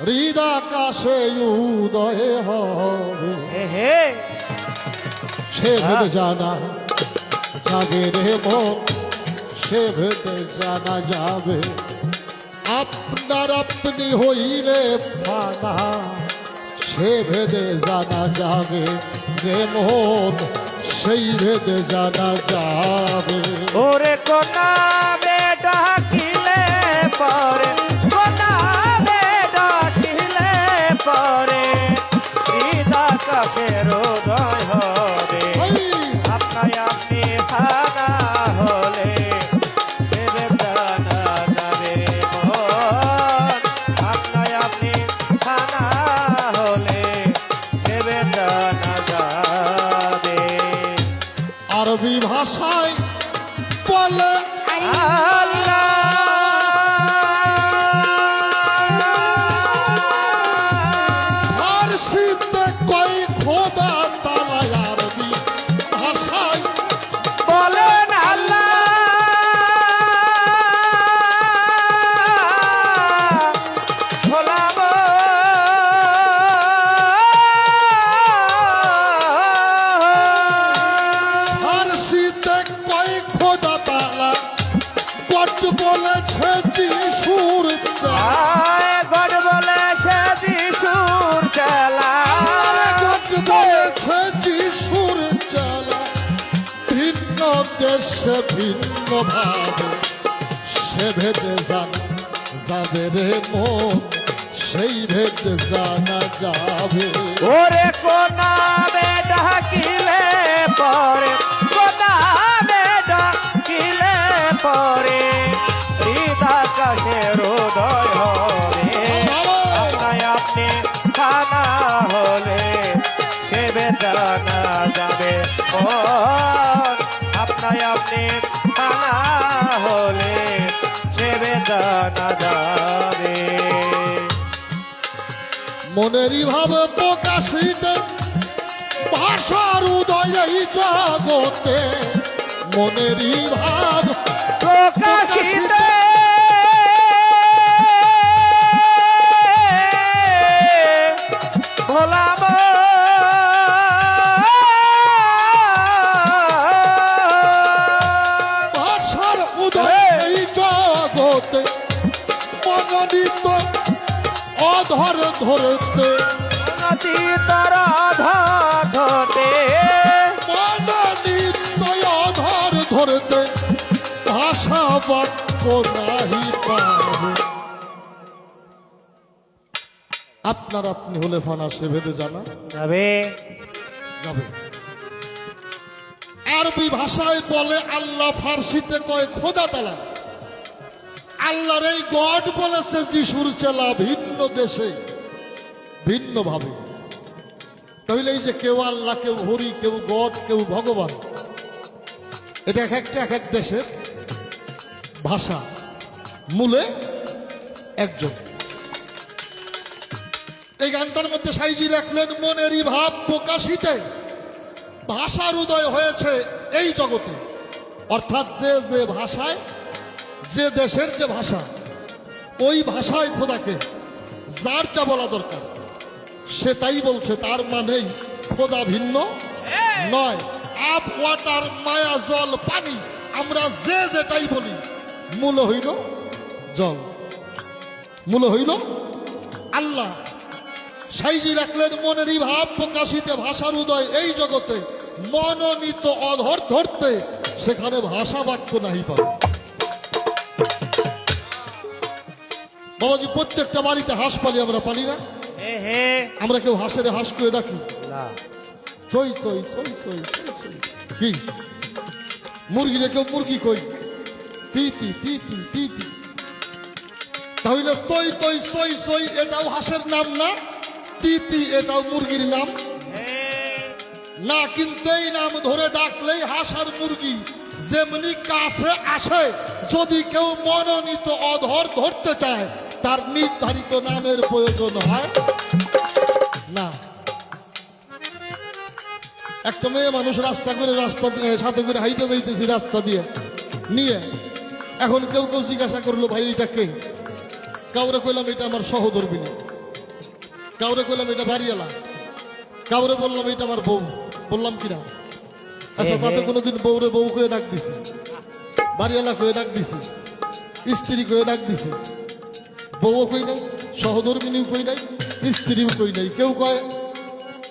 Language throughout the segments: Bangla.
হৃদাকাশে উদয় হবে সে ভেবে জানা যাবে রে মন, সে ভেবে জানা যাবে। আপনার আপনি হইলে ফানা, সে ভেদে জানা যাবে রে মন, সেই ভেদে জানা যাবে। ওরে কোনা বেটা কিলে পরে, কোনা বেটা কিলে পরে, হৃদাকাশের উদয় হবে। আপনায় আপনি ফানা হলে ভেবে জানা যাবে মন, আপনায় আপনি ফানা হলে ভেবে জানা যাবে। আরবি ভাষায় বলে আল্লাহ ফার্সিতে কই খোদা তালা, আরবি ভাষায় বলেন আল্লাহ, গোলাম ফার্সিতে কই খোদা তালা, গড বলেছে যিশুর আয় গড বলেছে যিশুর চালা, গড বলেছে যিশুর চালা। ভিন্ন দেশে ভিন্ন ভাবে সে ভেদে জানা যাবে রে মন, সেই ভেদে জানা যাবে। ওরে কোনা বেটা কিলে পরে, কোনা বেটা কিলে পরে, হৃদাকাশের উদয় হবে। আপনায় আপনি খানা হলে সেবে জানা যাবে মন, আপনায় আপনি খানা হলে সেবে জানা যাবে। মনেরই ভাবে প্রকাশিতে ভাষার উদয় এই জগতে, মনেরই ভাব প্রকাশিত ভোলাম ভাষার উদয় এই জগতে, মনোনীত অধর ধরতে, নদী তর ঘটে মনোনীত অধর ধরতে, ভাষা বাক্য নাহি পাবে। আপনার আপনি হলে ফানা, সে ভেদে জানা যাবে। যাবে। আরবি ভাষায় বলে আল্লাহ, ফার্সিতে কয় খোদা তালা। আল্লাহর এই গড বলেছে যিশুর চেলা, ভিন্ন দেশে ভিন্ন ভাবে। তাহলে এই যে কেউ আল্লাহ, কেউ হরি, কেউ গড, কেউ ভগবান, এটা এক একটা এক এক দেশের ভাষা, মূলে একজন। এই গানটার মধ্যে সাইজি রাখলেন মনেরই ভাব প্রকাশিতে ভাষার উদয় হয়েছে এই জগতে। অর্থাৎ যে যে ভাষায়, যে দেশের যে ভাষা, ওই ভাষায় খোদাকে যার যা বলা দরকার সে তাই বলছে। তার মানেই খোদা ভিন্ন নয়। আপ, ওয়াটার, মায়া, জল, পানি, আমরা যে যেটাই বলি মূল হইল জল, মূল হইল আল্লাহ। সাইজি রাখলেন মনেরই ভাব প্রকাশিতে ভাষার উদয় এই জগতে, মনোনীত অধর ধরতে, সেখানে ভাষা বাক্য নাহি পাবে। বাবাজি, প্রত্যেকটা বাড়িতে হাঁস পালি, আমরা পালি না? আমরা কেউ হাঁসের হাঁস করে ডাকি, চই চই চই চই চই। কি মুরগিরে কেউ মুরগি কই, তিতি তিতি তিতি। তাহলে তৈ তৈ সই সই এটাও হাঁসের নাম না? তিতি এটাও মুরগির নাম না? কিন্তু এই নাম ধরে ডাকলেই হাঁস আর মুরগি যেমনি কাছে আসে। যদি কেউ মনোনীত অধর ধরতে চায়, তার নির্ধারিত নামের প্রয়োজন হয় না। একটা মেয়ে মানুষ রাস্তা করে, রাস্তা সাথে করে হাইটে যাইতেছি রাস্তা দিয়ে নিয়ে, এখন কেউ কেউ জিজ্ঞাসা করলো ভাই এটা কে? কাউরে কইলাম এটা আমার সহধর্মিনী। কাউরে কইলাম এটা বাড়িওয়ালা, কাউরে বললাম এটা আমার বউ, বললাম কিনা? আচ্ছা, তাতে কোনোদিন বউরে বউ করে ডাক দিছি, বাড়িওয়ালা করে ডাক দিছি, স্ত্রী করে ডাক দিছি, বউও কই নাই, সহধর্মিনীও কই নাই, স্ত্রীও কই নাই। কেউ কয়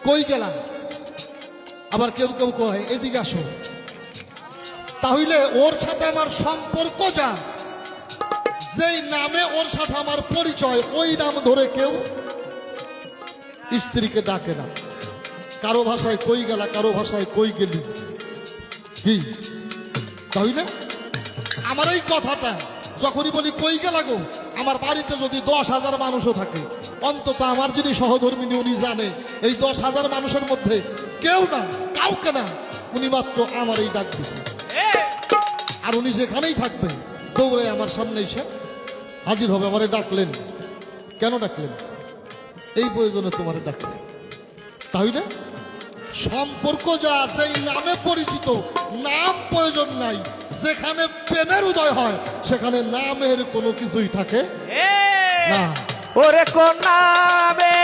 কই গেলা, আবার কেউ কেউ কয় এদিকে আসো। তাহলে ওর সাথে আমার সম্পর্ক যা, যেই নামে ওর সাথে আমার পরিচয়, ওই নাম ধরে কেউ স্ত্রীকে ডাকে না। কারো ভাষায় কই গেলা, কারো ভাষায় কই গেলি, কি? তাহলে আমার এই কথাটা যখনই বলি কই গেলা গো, আমার বাড়িতে যদি 10,000 মানুষও থাকে, অন্তত আমার যদি সহধর্মিনী উনি জানে এই 10,000 মানুষের মধ্যে কেউ না, কাউকে না, উনি মাত্র আমার এই ডাক দিছে। আর উনি যেখানেই থাকবে দৌড়ে আমার সামনে এসে হাজির হবে। আমারে ডাকলেন, কেন ডাকলেন? এই প্রয়োজনে তোমারে ডাকছে। তাহলে সম্পর্ক যা আছে এই নামে পরিচিত, নাম প্রয়োজন নাই। যেখানে প্রেমের উদয় হয় সেখানে নামের কোনো কিছুই থাকে না। ওরে কোন নামে